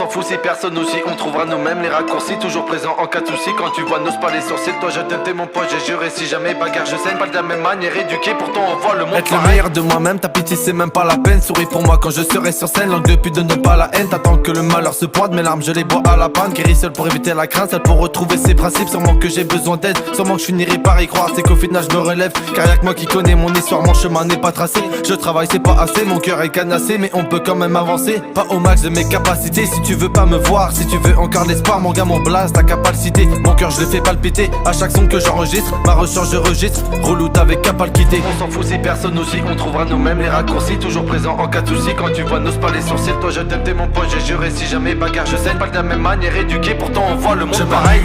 fout si personne aussi, on trouvera nous-mêmes les raccourcis. Toujours présents en cas de soucis, quand tu vois nos pas les sourcils. Toi je t'aime, t'es mon pote, j'ai juré, si jamais bagarre je saigne. Pas de la même manière éduqué, pourtant on voit le monde être le meilleur de moi-même, ta pitié c'est même pas la peine. Souris pour moi quand je serai sur scène, langue de pute de ne pas la haine. T'attends que le malheur se pointe, mes larmes je les bois à la panne. Guéris seul pour éviter la crainte, seul pour retrouver ses principes. Sûrement que j'ai besoin d'aide, sûrement que je finirai par y croire. C'est qu'au final je me relève, car y'a que moi qui connais mon histoire. Mon chemin n'est pas tracé, je travaille c'est pas assez. Mon cœur est canassé, mais on peut quand même avancer. Pas au max de mes capacités, si tu veux pas me voir, si tu veux encore l'espoir, mon gars mon blast, ta capacité. Mon cœur je le fais palpiter, à chaque son que j'enregistre. Ma recharge je registre, relou avec qu'à pas le quitter. On s'en fout si personne aussi, on trouvera nous-mêmes les raccourcis. Toujours présents en cas de soucis, quand tu vois nos pas les sourcils. Toi je t'aime, t'es mon pote, j'ai juré, si jamais bagarre je saigne. Pas de la même manière éduqué, pourtant on voit le monde pareil.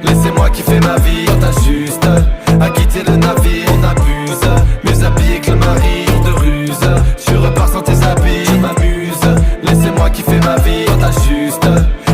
Laissez-moi kiffer ma vie, on t'a juste à quitter le navire, on abuse. Mieux habillé que le mari, de ruse. Tu repars sans tes habits, je m'amuse. Laissez-moi kiffer ma vie, on t'a juste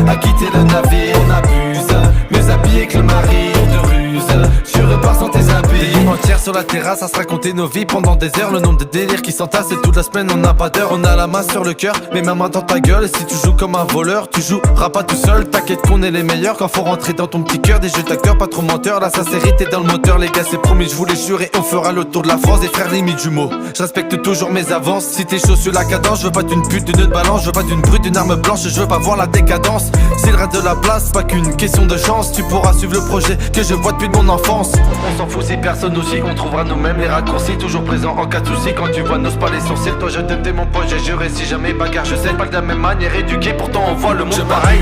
à quitter le navire, on abuse. Mieux habillé que le mari, de ruse. Tu repars sans tes habits. Des nuits entières sur la terrasse à se raconter nos vies pendant des heures. Le nombre de délires qui s'entassent et toute la semaine on n'a pas d'heure. On a la main sur le cœur, mais ma main dans ta gueule. Et si tu joues comme un voleur, tu joueras pas tout seul. T'inquiète qu'on est les meilleurs quand faut rentrer dans ton petit cœur. Des jeux d'acteurs, pas trop menteur, la sincérité dans le moteur. Les gars c'est promis, je vous les jure, et on fera le tour de la France. Des frères limite jumeaux, je respecte toujours mes avances. Si t'es chaud sur la cadence, je veux pas d'une pute, d'une balance. Je veux pas d'une brute, d'une arme blanche, je veux pas voir la décadence. S'il reste de la place, pas qu'une question de chance. Tu pourras suivre le projet que je vois depuis mon enfance. On s'en fout si personne aussi, on trouvera nous-mêmes les raccourcis. Toujours présents en cas de soucis, quand tu vois nos pas les sourcils. Toi je t'aime, t'es mon pote, j'ai juré, si jamais bagarre je saigne. Pas de la même manière éduqué, pourtant on voit le monde pareil.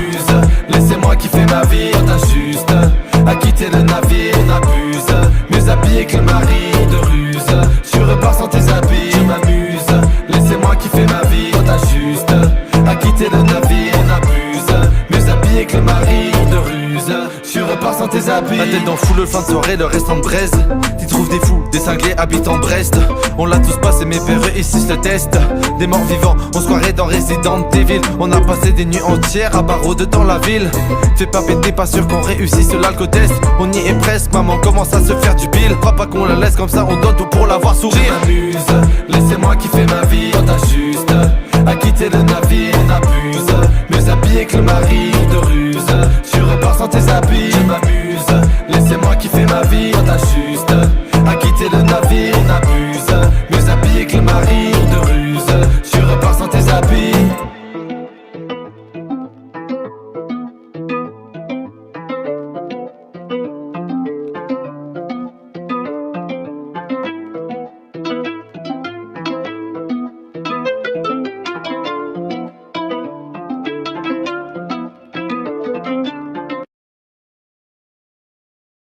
Laissez-moi kiffer ma vie, on t'a juste à quitter le navire, on abuse. Mieux habillé que le mari, de ruse. Tu repars sans tes habits, je m'amuse. Laissez-moi kiffer ma vie, on t'a juste à quitter le navire, on abuse. Mieux habillé que le mari, de ruse. Tu repars sans tes habits. La tête dans foule, le fin de soirée, le restant de braise. Tu trouves des fous, des cinglés habitant de Brest. On l'a tous passé, mes pères ici se le testent. Des morts vivants, on se croirait dans Resident Evil. On a passé des nuits entières à barreau dans la ville. Fais pas péter, pas sûr qu'on réussisse l'alcotest. On y est presque, maman commence à se faire du pile. Crois pas qu'on la laisse comme ça, on donne tout pour la voir sourire. Je m'amuse, laissez-moi kiffer ma vie. On t'a juste à quitter le navire, on abuse. Mieux habillé que le mari, de ruse. Tu repars sans tes habits, je m'amuse.